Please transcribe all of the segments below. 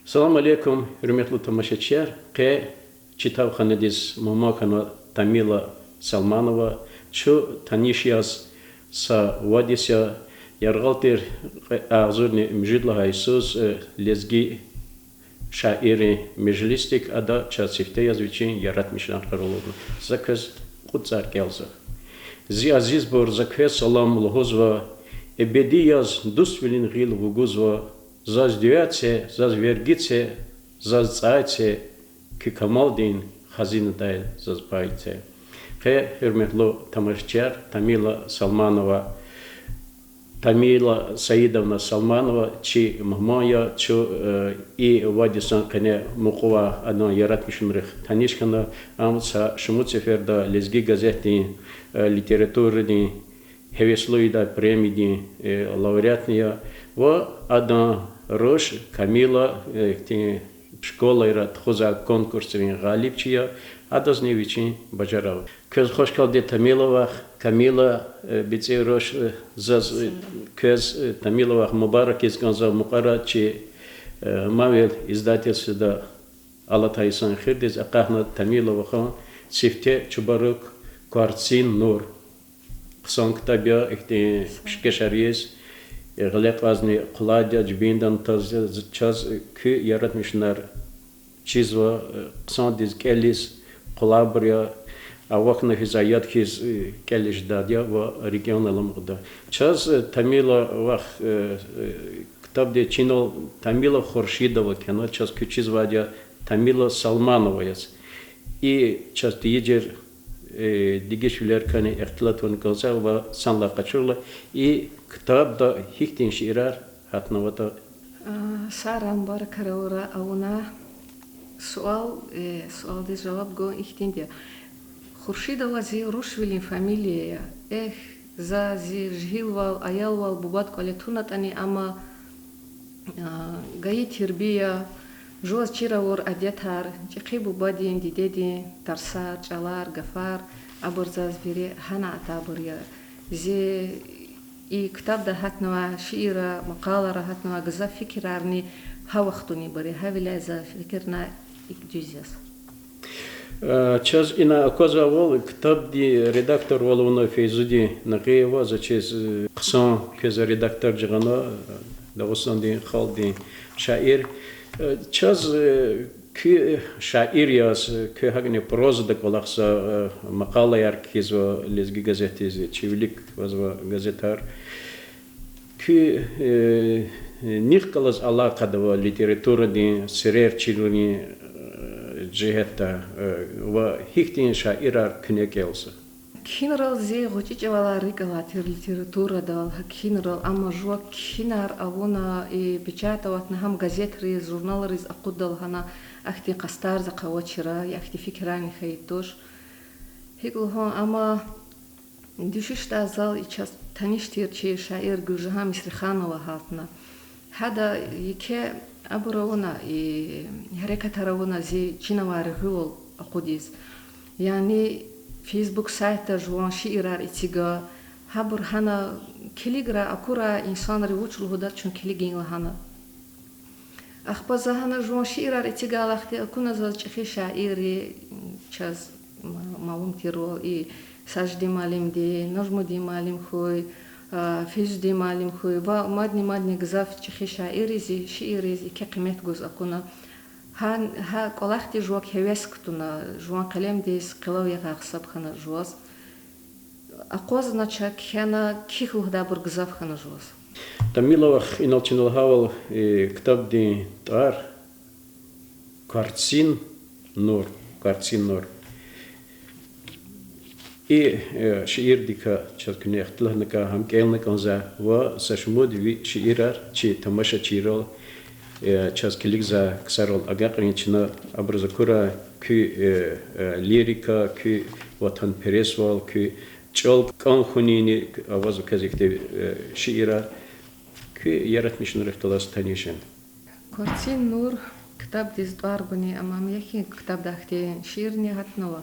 Салам алейкум, hürmetli тамашачылар. Читабханадис Мамакана Тамила Салманова, чу танишияс са вадися яргалтер азурни мжидлага Исус лезги шаири межлистик ада часифте язвичин ярат мишлан каролугу. Заказ куцар келзах. Зи азиз бор закве салам лохозва эбедияз дусвилин гил вугузва заз дюяце, заз вергице, заз цайце, ки камалдин хазинадай заз байце. Hürmetli тамашчар Тамила Салманова, Тамила Саидовна Салманова, чи мамая, чу и вадисан кане мукова одно ярат мишмрих танишкана, амца шмуцеферда лезги газети литературни хевеслуида премии лауреатния, во одно Рош Камила школа ират хоза конкурсовин галипчия адазневичи бажарав. Köz hoş kaldı Tamilova Kamila bize Roş zaz köz Tamilova mübarek izganza mukaraçi mavel izdательство Алатайсан хирдез акахна Тамилова хан сифте чубарок кварцин нур. Ксан китабя ихте пишкешариес غلط وزنی قلادیا جبیندن تازه چاز کی یارت میشنر چیز و قسم دیز کلیس قلابریا اوقات هزایت کیز کلیش دادیا و ریگیون علمقدا چاز تامیلا وقت کتاب دی چینل تامیلا خورشیدова کنه چاز کی چیز وادیا تامیلا سالمانова яс і چاز دیگر دیگه شولر کنه اختلاط ون کازا و سانلا قچورلا і كتاب دا هيكتين شعرار هاتنا وتا سارام باركراورا اونا سؤال دي جواب جو اختين دي خورشيدова زي روشвилин фамилия за зи жгилвал аялвал бубат колетунатани ама гаи тирбия жоз чиравор адетар чиқи бубадин дидеди тарса чалар гафар абурзаз бири хана атабурия зи и китаб да хатнава шиира мақалара хатнава газа фикрарни хавахтуни бари хавила за фикрна икдюзяс час ина коза вол китаб ди редактор волуна фейзуди нагеева за чез қсан кез редактор жигана дагыстан ди халди шаир час ки шаир яс ки хагне проза да колахса мақала яркиз ва лезги газети чивлик вазва газетар ки нихкалас алақада литература ди серер чилуни джихетта ва хихтин шаирар кнекелса кинрал зе гочичевала рикала литература да кинрал ама жуа кинар авона и печатават на хам газетри журналри aquddal хана ахти қастар за қавачира яхти фикрани хайтош хиглхо ама душишта зал и час таништир чи шаир гужаха мисриханова хатна хада яке абуравона и харекатаравона зи чинавар гул aqudiz яни Facebook сайта жуан шиирар итига хабур хана килигра акура инсанри учлугуда чун килигин хана ахбазахана жуан шиирар итига лахти акуна за чихи шаири час малум тирол и сажди малим ди нажмуди малим хуй физди малим хуй ва мадни гзаф чихи шаири зи шиири зи ки қимет гуз акуна ها قلختی جوک هوس کتونا جوان قلم دیس قلوی غاقصب خنا جواز اقوز نچا کنا کیخو هدا برگزاف خنا جواز Тамилова иналчинал хавал китаб ди тар кварцин нур и шиир дика чаткне хтлахнака хам келнакан за ва сашмуд ви шиирар чи тамаша чирол час килигза ксарол агакринчна образакура ки лирика ки ватан пересвал ки чол канхунини авазу казихте шиира ки яратмишн рехталас танишен кварцин нур китаб диз дарбани амам яхи китаб дахте шиирни хатнова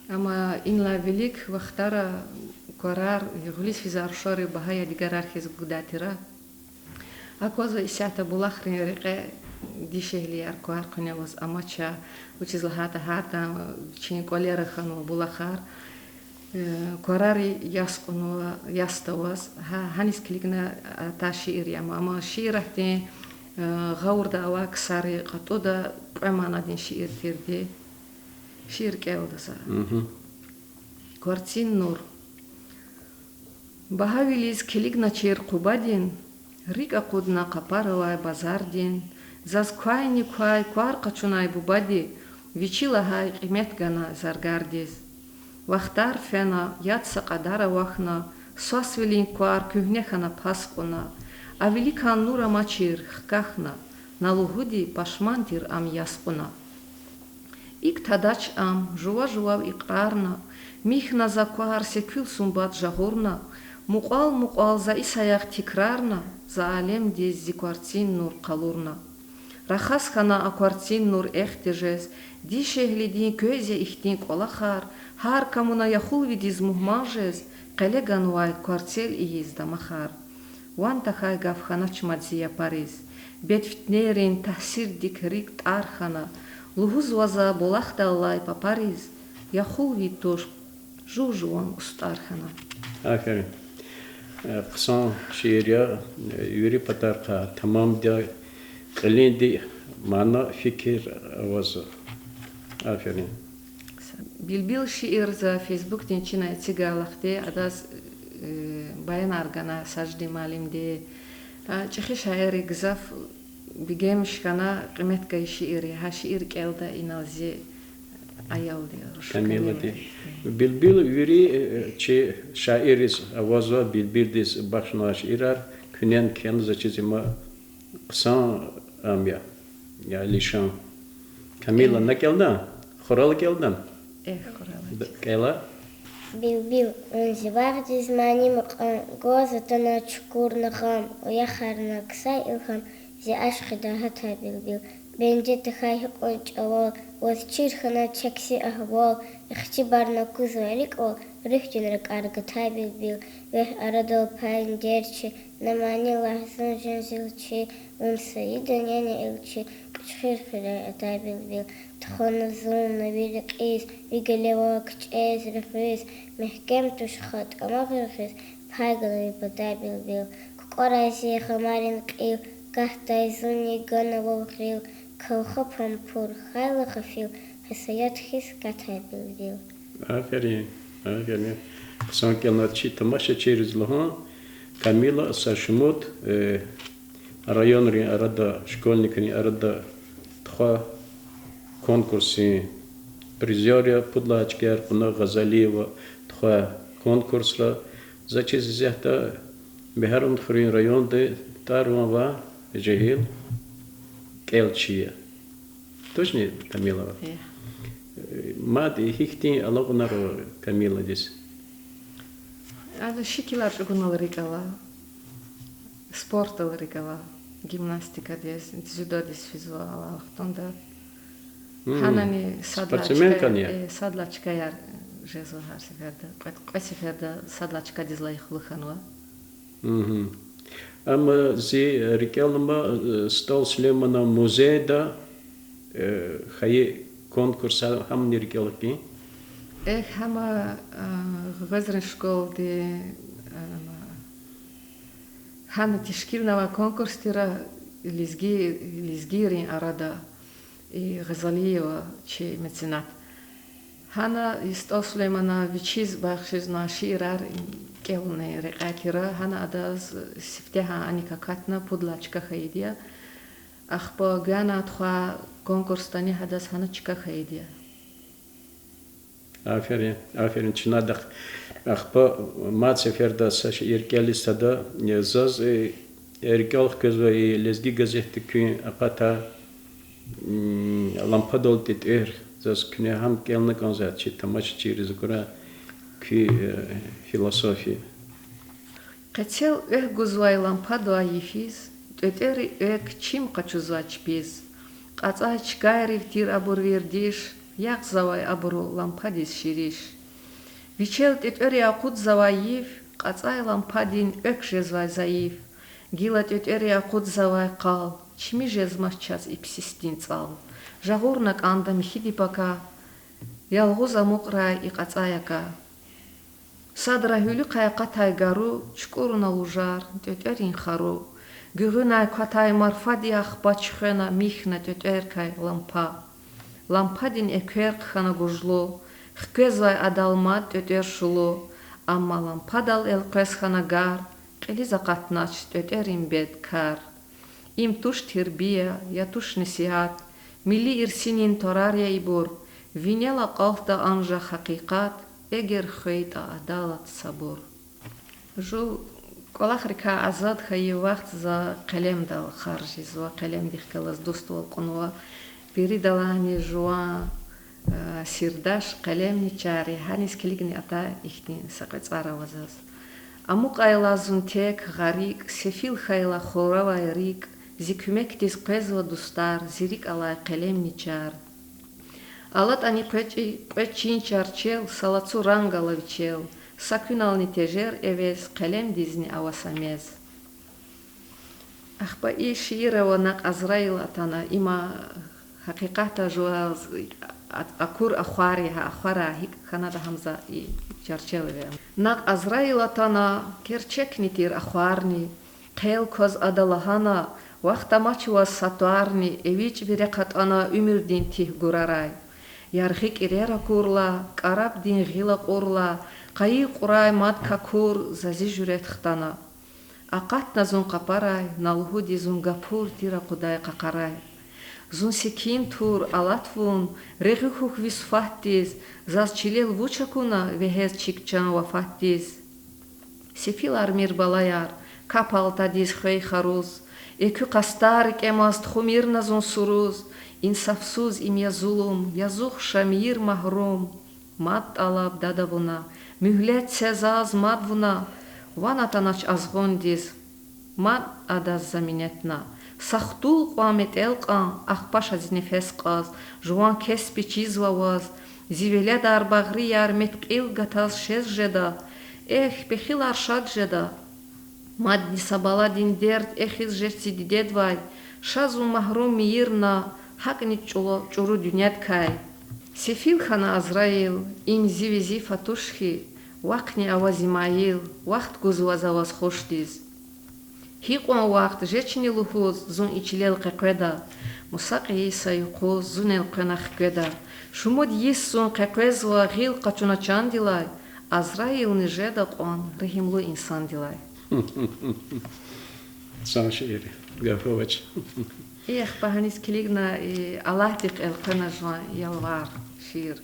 ама инла велик вахтара قرار يغلس في زار شاري بهاي ديجرار خيز قداترا أكوزا إساعة بولاخرين رقة дишехли аркуар куняваз амача, which is lahata hata, chin kolera khanu bulахар, куарари яскуну яставаз, ханис клигна таши ириам, ама ширахте غوردا واكساري قطودا امانا دين شير تيردي شير كيلدسا كوارتين نور بهاويليز كليغنا چير قوبادين ريكا قودنا قپاروا بازاردين زاز كوايني كواي كوار قچوناي بوبادي ويچيلا هاي قيمت غنا زارگارديز وختار فنا ياتسا قدارا وخنا سواسвелин كوار كوهنехана паскуна А велика нура мачир хкахна, на лугуди пашмантир ам яспуна. Ик тадач ам, жуа-жуав иқрарна, михна закуар секвил сумбат жагурна, муқал за исаях тикрарна, за алем дез зиквартин нур қалурна. Рахас хана аквартин нур эхтежез, дишеглидин көзе ихтин колахар, хар камуна яхул видиз мухмажез, қалеган вай квартел иез дамахар. وان تخای گفخانه چمادزیا پاریز بیت فتنرین تحصیل دیکریک تارخانه لحوز وزا بلاخت الله پا پاریز یا خوبی توش جوجوان استارخانه. آخرین قصان شیریا یوری پترقه تمام دی قلین دی معنا فکر وزا. آخرین. بیل شعر ز فیسبوک تینچینه تیگالخته اداس باين أرجعنا سجدي معلم دي تشخي شاعري جزاف بيجمش كنا قيمة كي شعري هالشعر كيلدا إنازي أيال دي كميلة دي بيل يوري شيء شاعريس أوازوا بيل ديس باشنا شعر كنين كان زاتشي ما قصان أميا يا ليشان كميلة نكيلدا خرال كيلدا خرال كيلا بيل انزبار دزماني مقام غوزة ناتشكور نخام ويخار نكساي الخام زي أشخدا هتا بيل بنجي تخاي قنج أوال وذكير خنا تشكسي أهوال اختبار نكوز وعليك أول ريحتين رك أرغتاي بيل ويه أردو باين ديرشي نماني لحظن جنزلشي ونسيدا نياني إلشي كشخير خلاي أتاي بيل تخون الظلم نبيلك إيس ويقلوا كتشيز رفيس محكم تشخط أما غرفيس بحاجة بتاي بيل كقرايسي خمارين قيل كهتاي زوني غانا وغريل كوخبهم بور خايل خفيل حسيات خيس كتاي بيل آخرين قصان كنا تشي تماشا تشيرز لهان كاميلا ساشموت رایون ری أردا شکولنیکنی أردا تخوا конкурсе призерия подлачкер пна Газалиева тхва конкурсла зачез зехта бехарун хрин районде тарва жехил келчия точно Камилова мад ихтин алагунар Камила дис ада шикилар гунал рикала спортал рикала гимнастика дис дзюдо дис физуала тонда Ханани садлачка яр жезу харсиферда қасиферда садлачка дизлай хулханва ама зи рикелма стол слемана музейда хай конкурса хам ниркелки хама гвазрен школ де хана тишкилнава конкурстира лизгирин арада и Газалиева, че меценат. Хана исто Сулеймана вичиз бахшиз на ширар келне рекатира хана адаз сифтеха аника катна подлачка хайдия ахпа гана тха конкурс тани хадас хана чика хайдия. Аферин чинадах ахпа мат сеферда саш иркелисада незаз эркел кызва и лезги газеты күн аката лампадол тет зас күне хам келне концерт чи тамаш через гора ки философия Хотел гузвай лампаду аифиз тетери чим качузач без кацач гайрив тир абур вердиш як завай абуру лампадис шириш Вичел тетери акут заваив кацай лампадин жезвай заив Гила тётёри акудзавай қал, чми жезмаш час ипсистин цал. Жагурнак анда михидипака, ялгуз амуqрай иqацаяка. Садра хюлü қайқа тайгару, чкуруна лужар, тётёрин хару. Гүгүнай катай марфадиях бачхена михна тётёркай лампа. Лампадин эквер хана гужлу, хкезвай адалмат тётёр шулу. Амма лампадал элқес хана гар, қилиза қатнач тётёрин бед кар. Им туш тирбия, я туш несиат, милли ирсинин торария ибур, винела қалта анжа хақиқат, эгер хойта адалат сабур. Жу колахрика азад хаи вақт за қалем дал харжиз ва қалем дихкалаз достуал қунва, бири далани жуа сирдаш қалем ничари, ханис келигни ата ихтин сақыц аравазаз. Амуқ айлазун тек ғарик, сефил хайла хоравай рик, зикумектис қезва дустар, зирик алай қалем ничар. Алат ани печин чарчел, салацу рангалавчел, сакунални тежер эвез, қалем дизни авасамез. Ахба и шиирава нақ Азраил атана, има хақиқата жуа акур ахвари ахвара хик ханада хамза и чарчелве. Нақ Азраил атана керчекнитир ахварни, қел коз адалахана, вақтамачуа сатуарни, эвич вереқат ана умирдин тих гурарай. Ярхик ирера курла, караб дин гила курла, қайи қурай мад какур зази журет хтана. Ақат на зун қапарай, налхуди зун гапур тира қудай қақарай. Зун секин тур алатвун, рехи хух висфаттиз, заз чилел вучакуна вехез чикчан вафаттиз. Сефил армир балаяр, капалтадиз хей харуз, экю қастар кемаст хумир на зун суруз, инсафсуз им язулум, язух шамир махрум, мад алаб дадавуна, мюглет сезаз мадвуна, ванатанач азгондиз, мад адаз заминетна. Сахтул қуамет элқан, ахпаш аз нефесқаз, жуан кеспи чизваваз, зивеле дар бағри ярмет қил гатаз шез жеда, эх, пехил аршад жеда. Мад нисабала дин дерд, эхиз жерси дидедвай, шазу махрум миирна, хакни чуру дюнят кай. Сефил хана Азраил, им зивизи фатушхи, вақни авазимаил, вақт гузвазаваз хоштиз. Хиқуан вақт жечни лухуз, зун ичилел қеқеда, мусақ иса юқуз, зунел қенах кеда. Шумуд ис зун қеқезва ғил қачуна чандилай, Азраил нижеда қуан, рахимлу инсан дилай. Сам шиири, гафовач. Эх, паханис келигна Аллахдик элқена жуан ялвар шиир.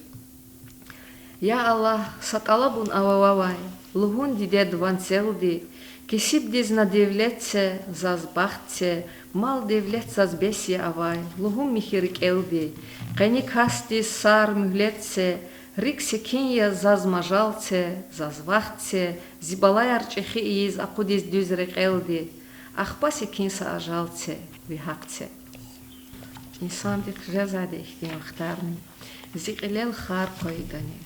Я Аллах, саталабун авававай, лугун дидед ванселди, кисип дизна девлетсе, заз бахтсе, мал девлет заз беси авай, лугун михирик элди, қени касти сар мюглетсе, рик секинья заз мажалце, заз вахтсе, зибалай арчехи из акудиз дюзрек элди, ахпа секинса ажалце, вихакце. Инсан дик жазаде ихтин вахтарни, зиқилел хар қойдани.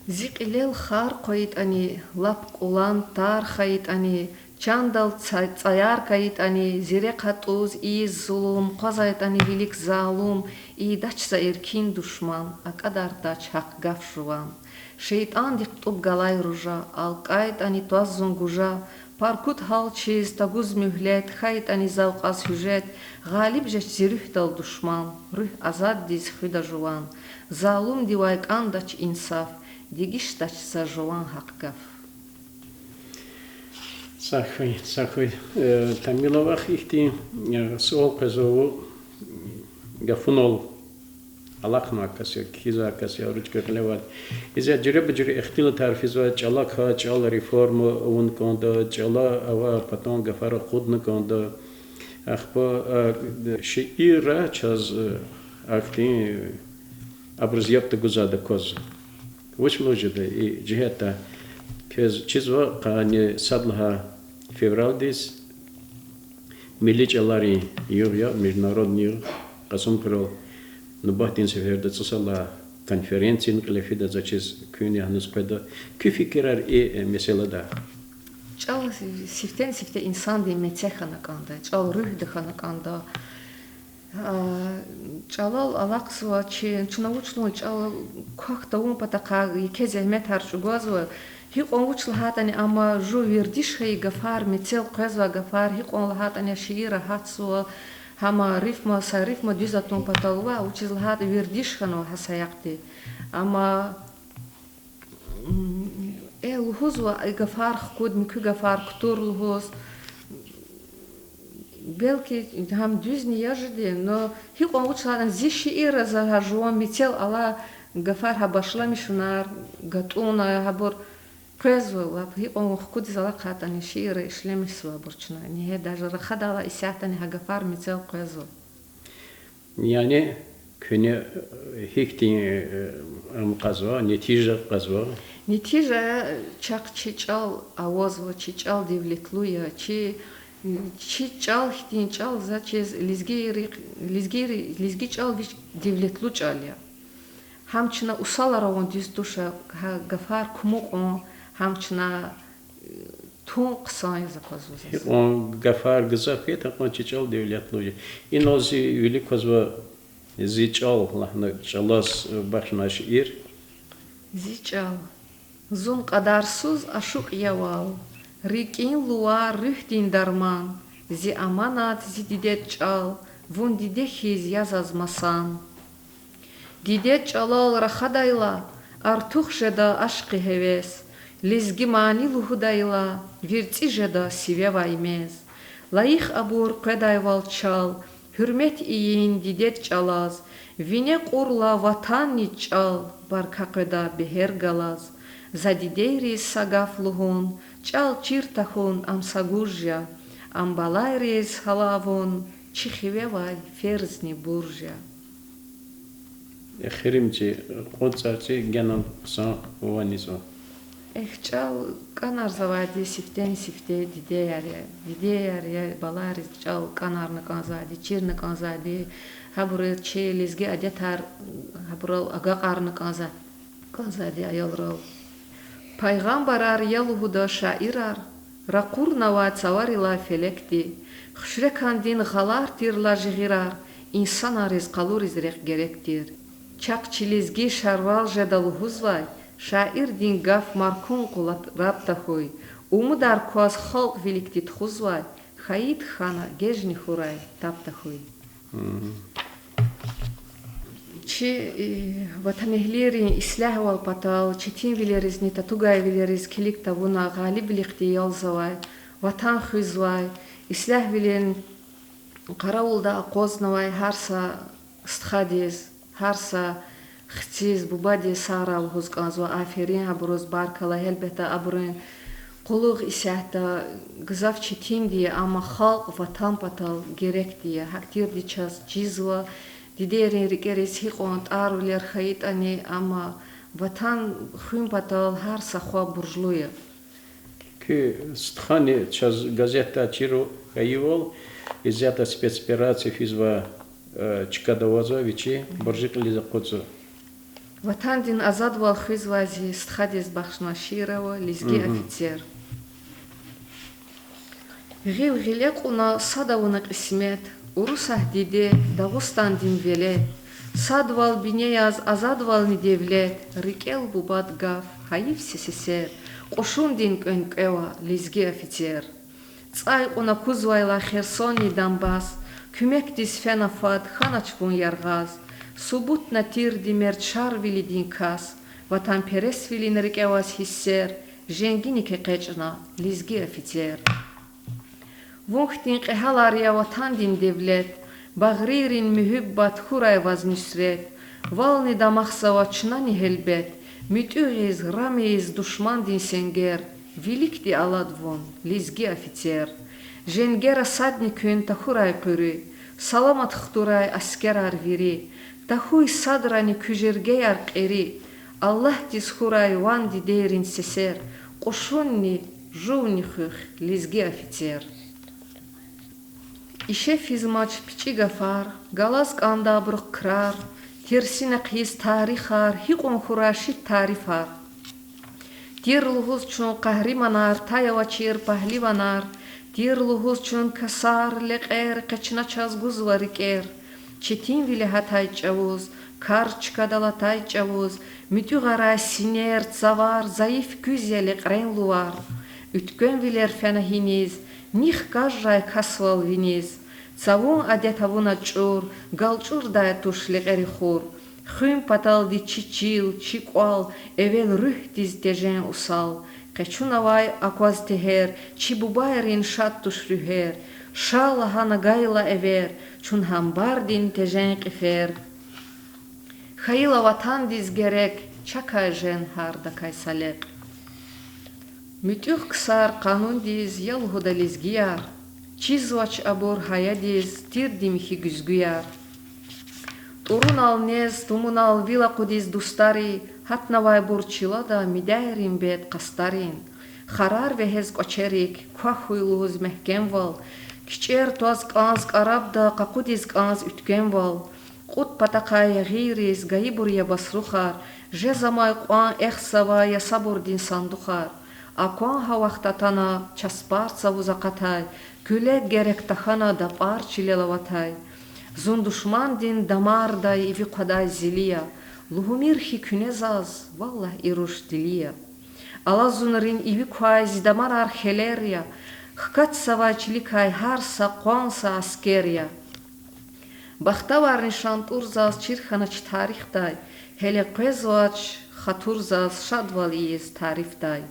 Зиқилел хар қойдани, лап қулан тар қайдани, чандал цаяр қайдани, зире қатуз из зулум, қозайдани велик залум, и дачса иркин душман, акадар дач хақ гафшуван. Шейтан дик туб галай ружа, алқайдани туаз зунгужа, паркут халчиз, тагуз мюглет, хайдани завқаз хюжет, ғалиб жеч зирюх дал душман, рух азад диз хюда жуван, залум дивайкан дач инсаф, дигиш дач за жуван хақгав. Сахой. Тамиловах ихти сол казову гафунол аллахна кася киза кася ручка клеват. Изя джиреб джире ихтила тарфизва чала ха чала реформа он конда чала ава потом гафара худна конда ахпа шиира час ахти образьябта гузада коз. Вось ложида и джихета кез чизва қане садлха февралдис миличалари юрья международный қасымпырол нубахтин сеферде цусала конференциян клефида зачиз күні ханыс қойда күфикерар и меселада ჭალ სიფტენ სიფტე ინსან დი მეცეხანა კანდა ჭალ რუჰ დეხანა კანდა ჭალალ ალაყსვა ჩნაუჩლო ჭალ ქახტა უმპატა იქეზე მეთარშუ გაზვა ჰიყონ უჩლ ჰატანი ამა ჟუ ვირდიშ ხეი გაფარ მეცელ ყეზვა გაფარ ჰიყონ ჰატანი შიირა ჰაცვა ჰამა რიფმა სარიფმა დიზატონ პატალვა უჩილ ჰატ ვირდიშ ხანო ჰასაიახტი ამა ელუჰუზვა გაფარ ხკუდ მიქ გაფარ ქტურლუჰუზ белки ham düzni яжди но хиқон учладан зиши ира за жуан мител ала гафар хабашлами шунар гатуна хабор кезва хиқон хукуди зала қатани шира ишлемисва бурчна не даже рахадала исятани хагафар мител кезва Yani küne hiktin amqazva netija qazva нетижа чақ чичал авозва чичал девлетлуя чичал хтин чал зачез лизги чал вич девлетлу чалия хамчна усаларавон дистуша гафар кумуқон хамчна тун қсан заказуза on gafar gzafet on chichal devletluya inozi üli qazva zichal lahna chalas baxnash ir зичал зун qadarсуз ашуқ явал рикин луа рихтин дарман зи аманат зи дидет чал вон диде хиз язазмасан дидет чалал рахадайла артух жеда ашқи хевес лизги мани лухудайла вирци жеда сивева имез лаих абур қедайвал чал hürmet iyin didет чалаз вине қурла ватанни чал баркақеда бехер галаз задидейри сагафлугун чал чиртахун амсагуржа амбалайрис халавун чихивевай ферзни буржа khirimchi qontsarchi ganan qsan wanizo чал канар завади сифтен сифте дидеяри балайрис чал канарны канзади чирны канзади хабуры челизге адетар хабурал агақарны канзади аялрал пайғамбарар ялухуда шаирар рақур нават саварила фелекти хушрекандин ғалар тирла жиғирар инсан ариз қалуриз реқ геректир чақ чилизги шарвал жедалухузвай шаир дин гаф маркун қулат раптахуй умудар куаз халқ великтит хузвай хаид хана гежни хурай таптахуй чи ватанехлери ислах вал патал читин вилериз не татугай вилериз килик тавуна галиб лихти ялзавай ватан хузвай ислах вилен қараулда қознавай харса стхадиз харса хтиз бубади сарал хузказва аферин аброз баркала хелбета абрин қулуғ исяхта гзав читин ди ама халқ ватан патал герек ди хактир ди час чизва дидерин рикерис хиқон тарулер хаитани ама ватан хым патал хар сахва буржлуя ki stkhani chaz gazeta chiro kayivol izята спецоперация физва чкадавазовичи боржикли закоцу ватан дин азад вал хизвази стхадис бахшна широва лизги офицер гил гилекуна садавуна қисмет урусах диде дағустан дин велет садвал бинеяз азадвал ни девлет рикел бубад гав хаив сесесер қошун дин көнкева лизги офицер цайқуна кузвайла херсони дамбас күмек дис фенафад ханачбун ярғаз субут натир димер чарвили дин кас ватан перес вилин рикевас хиссер женгини ке қечна лизги офицер вухтин қехалария ватан дин девлет бағририн мюхиббат хурай вазнусрет вални дамахсава чнани хелбет мютуғиз рамиз душман дин сенгер великди аладвон лизги офицер женгера садни көн тахурай қүрі саламат хтурай аскер арвири тахуй садрани күжергей арқери аллах дис хурай ван дидерин сесер қошунни жувни хых лизги офицер ише физмач пичи гафар галас канда брух крар терсина қиз тарихар хиқон хураши тарифар Дир лухуз чун қаҳриманар, таява чир паҳливанар, дир лухуз чун касар, лекер, качначаз гузварикер, четин виле хатай чавуз, карчка далатай чавуз, митюгара синер, цавар, заиф күзя лекрен луар, үткөн вилер фянахиниз, них кажрай касвал виниз, цавун адетавуна чур, галчур дай туш лекери хур, Хым паталди чичил, чиквал, эвел рыхтиз тежен усал. Качунавай акваз техер, чибубайрин шаттуш рюхер. Шала хана гайла эвер, чун хамбардин тежен кефер. Хаила ватандиз герек, чакай жен харда кайсалек. Мютюх ксар канундиз ялгудализ гияр. Чизвач абур хаядиз, тирдимхи гүзгüяр. Урунал нез, тумунал вила кудиз дустари, хатнавай бурчила да мидайрин бед кастарин. Харар вехез кочерик, квахуйлуз мехкенвал, кичер туаз канз караб да какудиз канз үткенвал. Кут патакай гириз, гаибурья басрухар, жезамай куан эхсава я сабурдин сандухар. Акуан хавахтатана часпарца вузакатай, күлек герек тахана да парчилелаватай. Зун душмандин дамардай иви қадай зилия, лугумирхи күнезаз, валлах ируш дилия. Ала зунрин иви куайз дамар архелерия, хкат савачликай харса қуанса аскерия. Бахтаварни шантурзаз чирханач тарихтай, хеле қезвач хатурзаз шадвалиез тарифтай.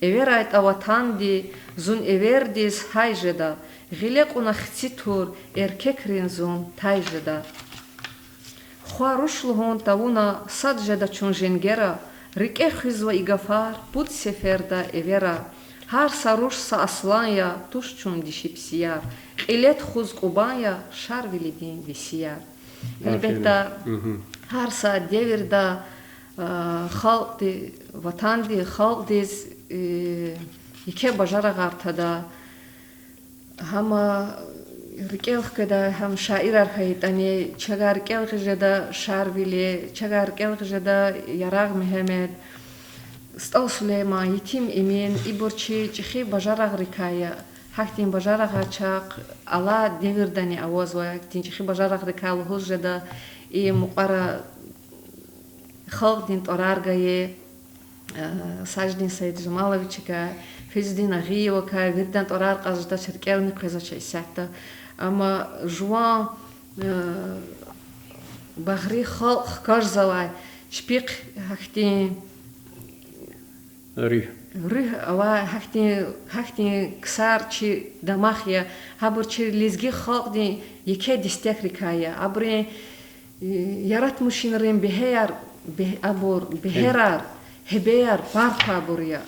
Эверайт аватанди, зун эвердиз хайжеда, Гилек унахцитур эркекрин зун тайжеда. Хуарушлугун тавуна саджеда чун женгера, рике хизва игафар, пут сеферда эвера. Хар сарушса аслanya, туш чун дишипсияр. Илет хуз кубая, шар вилидин висияр. Elbette her saat devirde halk vatandı halk diz iki bacarak artada hama rkelkeda ham şair arhaytani çagar rkelkeda şarvili çagar rkelkeda yarag Mehmet Stal Süleyman yetim emin iborçi çixi bacarak rikaya Haktin bajarak açak ala devirdani avaz var. Haktin çixi bajarak rikal huzjada muqara xalqdin torargaye Sajdin Said Jamalovичка Fizdin Agiyevka virdan torar qazda çerkelni qazacha isata ama juan bahri xalq qarzalay şpiq haktin Рых, ава хахти ксарчи дамахия, хабурчи лизги халқди яке дистек рикая, абре ярат мушинрем бехер абур бехерар хебер парка буря,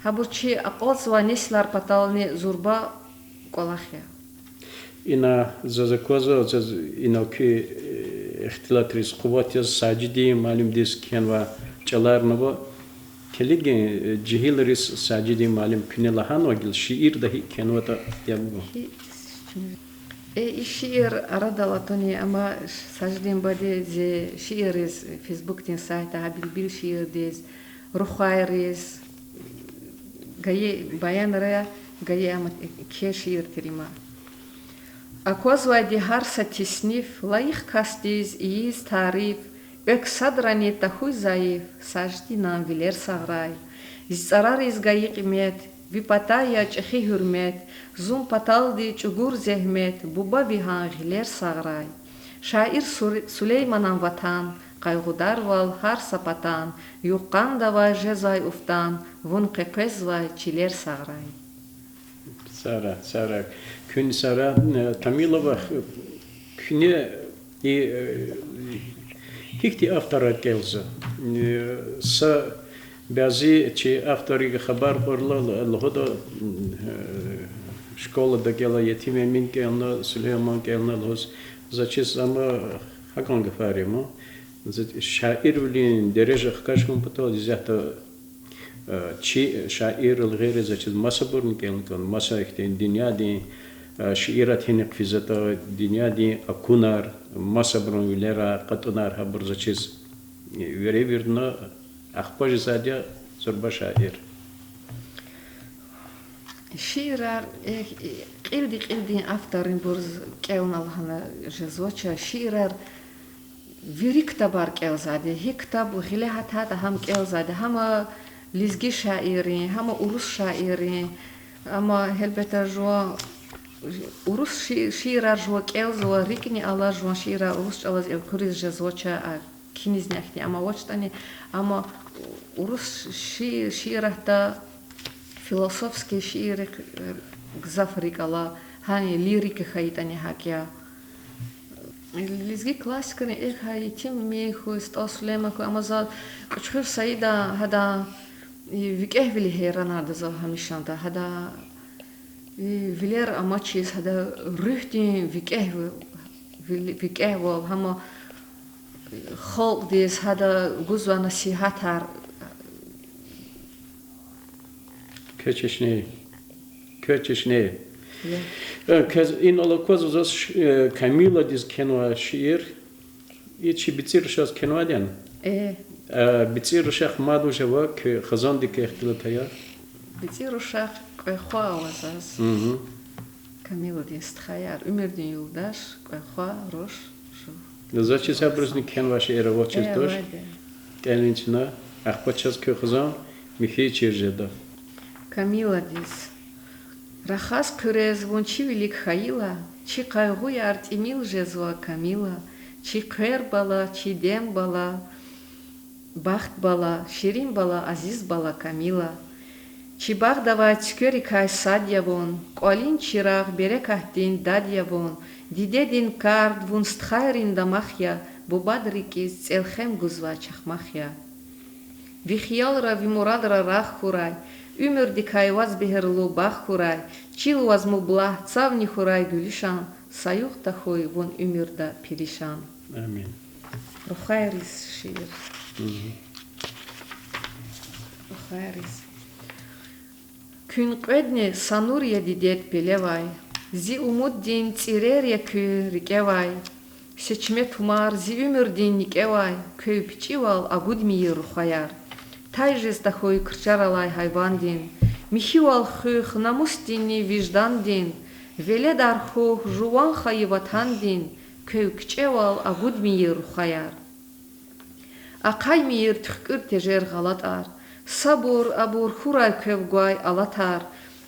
хабурчи ақолсва неслар патални зурба колахия. Ина зазакоза ина ки ихтилат рис қуввати саджиди малум дис кенва чаларнова Keligi cihilris sacidi malim künelahan ogil şiir dahi kenvata yabu. Şiir arada toni ama sacdim bade ze şiiriz Facebook'tin sayta bilbil şiirdiz ruhayriz gaye bayanlara gaye ama ke şiir terima. Akozvadi harsa tisnif layık kastiz iyiz tarif Öksadrani tahuy zayıf, sajdinan viler sağray. Zzarar izgayi qimet, vipataya çıxi hürmet, zum pataldi çugur zehmet, buba vihan giler sağray. Şair Süleymanan vatan, qaygudar val har sapatan, yuqqan davay jezay uftan, vun qeqezvay çiler sağray. Sara. Kün Sara Tamilova küne Hikti автора келза. С бязи, че автори хабар хорла лходо школа да гела етиме мин келна Сулейман келна лос зачис ама хакон гафаримо. Шаир улин дереже хкашком пато дизята чи шаир الغير зачис масабурн келн маса ихтен диньяди شعيرات هنق في زتا دنيا دي أكونار ما صبرون وليرا قطنار هبرزاتشيز وريبيرنا أخبار زاديا زربا شاعر شيرار قلدي авторин бурз კეუნალხანა ჟეზოჩა შირარ ვირიქტაბარ კელზადე ჰიქტაბ ღილეჰათა და ჰამ კელზადე ჰამ ლიზგი შაირი ჰამ ურუს შაირი ამა ჰელბეტა ჟო ურუს შირარ ჟო კელზო რიკნი ალა ჟო შირა ურუს ჭალაზ ევქურის ჟეზოჩა კინიზნახტი ამა ვოჩტანი ამა ურუს შირაჰთა философский шиир гзафрикала хани лирика хаитани хакя лизги классикани эхай тим меху стослема ку амаза кучхур саида хада викехвили херанада за хамишанда хада вилер амачис хада рухти викехвол хама холк дис хада гузвана сихатар Köçeşne. Kaz in ola kozos Camila diz kenwa şiir. İçi bitir şaz kenwa den. Bitir şah madu java ki khazan dik ihtilataya. bitir şah qoyxwa avazaz. Camila diz txayar ümerdin yoldaş qoyxwa roş şu. Zaçi sabrızni kenwa şiir voçes doş. Telinçna ахпачаз ki khazan mihi çirjeda. Камила диз рахас кырез вон чи велик хаила чи кайгу артимил жезва Камила чи кер бала чи дем бала бахт бала ширин бала азиз бала Камила чи багдава чкери кай садья вон колин чирах берекахтин дадья вон дидедин кард вон стхайрин дамахья бубадрикис целхем гузва чахмахья вихиялра вимурадра рах хурай Ümür dikay vaz beherlu bah huray, çil vaz mublah tsavni huray gülüşan, sayuq da hoy von ümürda perişan. Amin. Ruhayris şiir. Ruhayris. Kün qedni sanuriya didet pelevay, zi umuddin tsireriya kü rikevay, seçmet humar zi ümürdin nikevay, köy piçival agudmiyi ruhayar. Тайжес тахой крчаралай хайвандин, михивал хых намустини виждандин, веледар хух жуан хаиватандин, көйкчевал агудмиир хаяр. Акаймиир тхкыр тежер галатар, сабур абур хурай кövгуай алатар,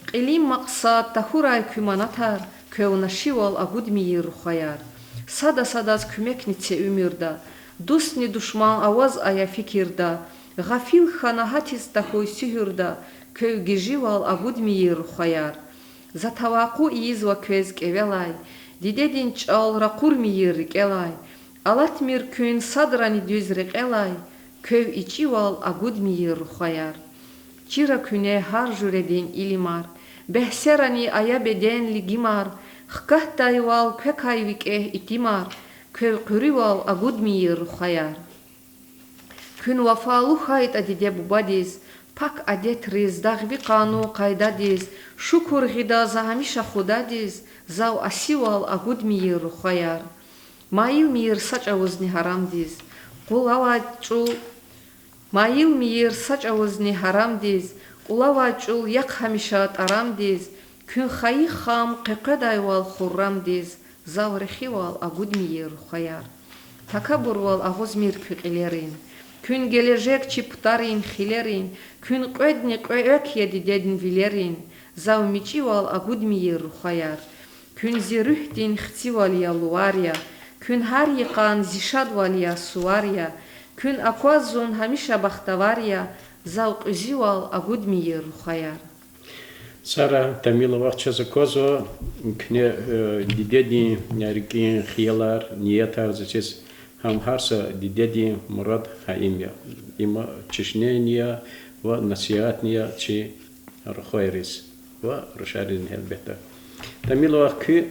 qilим мақсад тахурай кümанатар, кövнашивал агудмиир хаяр. Сада-садаз күмекнице өмірда, дусни душман аваз ая фикирда, Ғафил ханахатис тахой сюхюрда, көй гиживал агудмиир хаяр. Затавақу изва көз кевелай, дидедин чал рақурмиир рикелай, алатмир күн садрани дөз рикелай, көй ичивал агудмиир хаяр. Чира күне хар жүреден илимар, бәхсерани ая беден лигимар, хкахтайвал көкайвике итимар, көй құривал агудмиир хаяр. Күн вафалу хайт адиде бубадиз, пак адет риз, дағви қану қайдадиз, шукур ғида заҳамиша худадиз, зав асивал агуд миир рухаяр. Маил миир сач авузни харамдиз, маил миир сач авузни харамдиз, улавачул як хамишат арамдиз, күн хаи хам қиқадайвал хуррамдиз, зав рехивал агуд миир рухаяр. Такабурвал агуз мир күқилерин. Күн gelecek çiptarin xilerin, күн qödni qöök yedi dedin vilerin, zav miçival agudmiyir ruhayar, күн zirühdin xtival ya luvarya, күн har yıqan zişadval ya suvarya, күн akvazun hamişa baxtavarya, zav qızival agudmiyir ruhayar. Sara Tamila vakçası kozo, kne didedi narikin xiyalar, niyetar zıçız, Ham harsa didedi murad haimya. İma çişneniya ve nasihatniya çi rxoyris ve rşarin elbette. Tamil vakı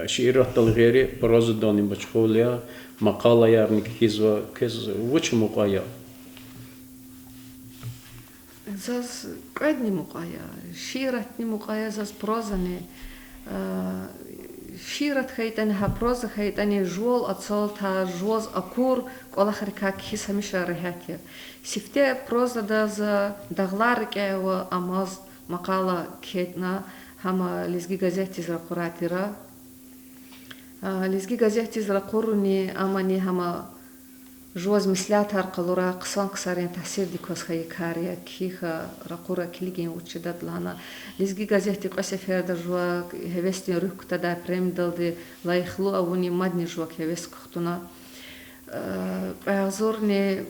şiirat dalgeri prozadan başxolya maqala yarnik hizva kez vuç muqaya. Zaz qedni muqaya, şiiratni muqaya zaz prozane шират хайтани хапроза хайтани жуол ацол та жуоз акур колахарика кисамиша рехати сифте проза за дагларке ва амаз мақала кетна хама лизги газети за қуратира лизги газети за қуруни амани хама жуоз мислят арқалура қисан қисарин таҳсир дикос хай кария киха рақура килигин учидад лана лизги газети қасе ферда жуа хевестин рухкута да премдалди лайхлу авуни мадни жуа хевес кухтуна пазурни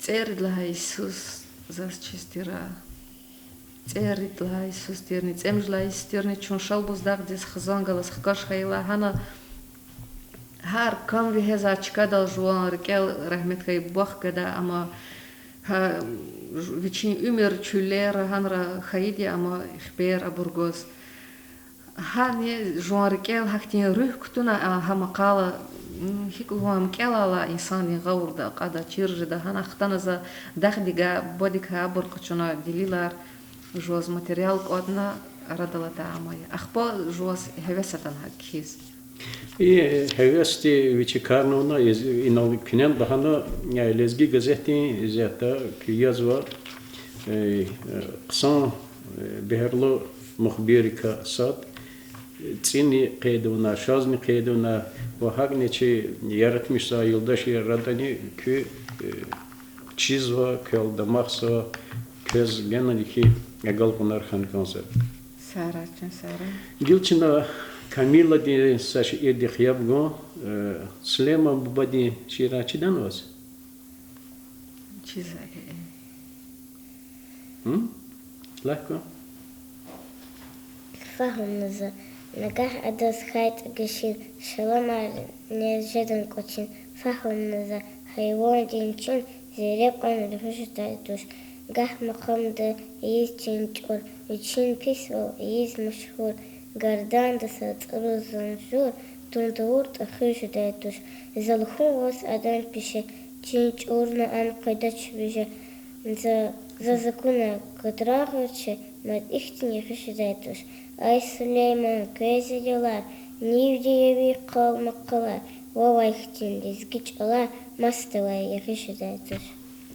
цердла Иисус засчистира цердла Иисус тирни цемжла Иисус тирни чун шалбуз дагдис хазангалас хкаш хайла хана هر کم وی هزار چکدال جوان رکل رحمت کای باخ کدا اما ویچین عمر چولر هن را خیلی اما خبر ابرگوز هنی جوان رکل هکتین روح کتونا هم قال هیکو هم کلالا انسانی غور دا قدا چیرج دا هن اختن ز دخدیگا بودی که ابرقچونا دلیلار جواز ماتریال کودنا ردالتا امای اخبا جواز هوستن هکیز И хевести вичекарновна из иновикнен бахана лезги газети зята киязва қсан бехерло мухбирика сад цини қедуна шазни қедуна ва хагнечи яратмиша юлдаши радани ки чизва келдамахса кез генадики агалпунар хан концерт сара чин сара гилчина Камила ди саш иди хьябго слема бади ширачидан вас чиза легко فهمنا نجاح أدرس خيط قشين شلون نجدن كوتشين فهمنا حيوان دينشين زيرقان رفش تايتوش جح مقام ده يز تنجور يتشين بيسو يز مشهور گردان دست روز زنجور تندور تخیش دایتوش زلخون واس آدم پیشه چینچ اورنا آن قیدش بیشه زازکونه کدراغچه مد ایختنی خیش دایتوش ای سلیمان کیزی دیلار نیودی یوی قال مقاlar وایختین دیزگیچ الا مستوای خیش دایتوش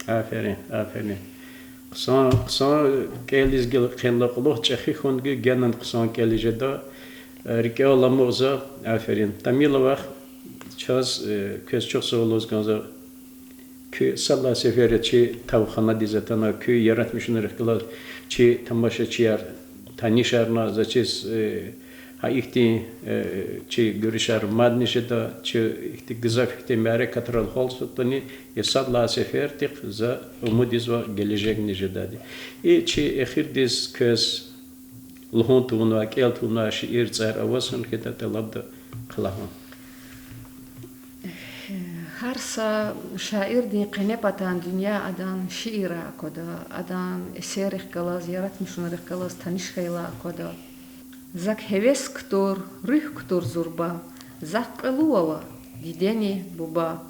آفرین آفرین قصان کلیز گل خندقلوه چخی خونگی گنن قصان کلیجه دا ریکه لاموزا آفرین تمیل وقت چاز کس çok sağoluz ganza ki salla sefere çi tavxana dizatana ki yaratmışın rıklar çi tamaşaçılar tanışarna zaçız ha ihti çi görüşer madnişe da çi ihti gızaf ihti mere katral holsutani salla sefer tek za umudiz va gelecek nijedadi çi ahir diz kız lhontuna keltuna şiir tsar avasın keta labda qalahan هرسا شاعر دي قنبتان دنيا أدان شعيرا كودا أدان سيرخ كلا زيارات مشون رخ كلا ستانيش خيلا كودا زك هوس كتور ريح كتور زوربا زك قلووا ديدني بوبا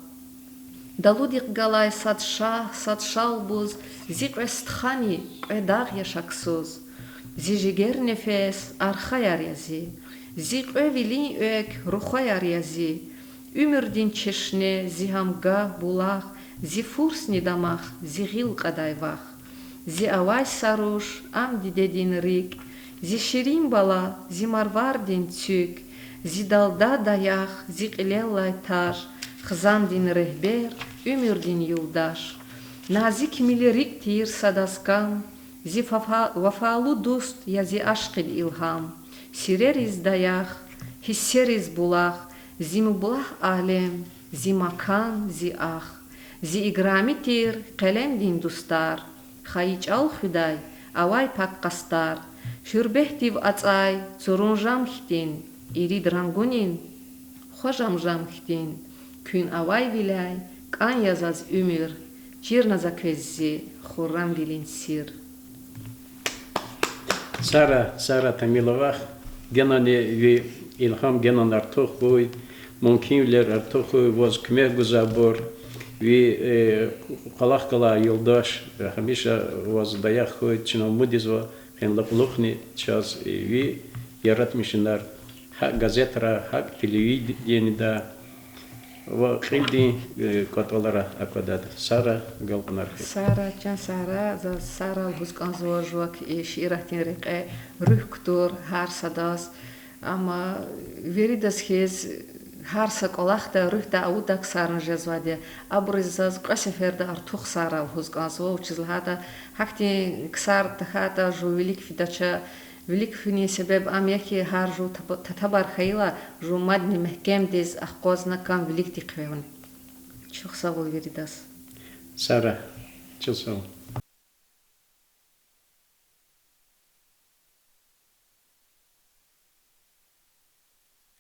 دالوديق غلاي ساد شالبوز زيق استخاني قداغ يشاكسوز زي جيجر نفس أرخيار يزي زيق أولين أك روخيار يزي Ümürdin çeşne, zihamga bulaq, zi fursni damaq, zi gil qadayvaq, zi avay saruş, am didedin rik, zi şirin bala, zi marvardin çük, zi dalda dayaq, zi qilellay taş, xızandin rehber, ümürdin yuldaş. Nazik milirik tir sadaskam, zi vafalu dust, ya zi aşqil ilham, sireriz dayaq, hisseriz bulaq, зи мублах алем, зи макан, зи ах, зи играми тир, қалем дин дустар, хаич ал худай, авай пак қастар, шүрбехтив ацай, цурун жам хитин, ири дрангунин, хожам жам хитин, күн авай виляй, кан язаз өмір, чирназа көззи, хуррам вилин сир. Sara Tamilovach, genane vi ilham genan artoxoy, mümkünler artoxoy voz kmer guzabor, vi qalaqala yoldaş, hamisha voz dayaxoy, çinamudizva, xenlaqluqni çaz vi yaratmışlar газетра, хак телевидение, و خیلی کاتالارا اکاداد سارا گلپنار سارا چند سارا ز سارا الهزکان زواجوک شیراتین رقه روح کتور هر صداس اما ویریدس خیز هر سکالخت روح دا او دک سارن جزوادی ابرزاز قشفر دا ارتوخ سارا الهزکان زوا وچزل هذا حكتي كسار تخاتا جو ویلیک فیداچا ویلیک فینی سبب امیکی هر جو تتبر خیلا جو مدنی محکم دیز اخقاز نکام ویلیک تقویون شخصا ول ویریدس سارا چه سو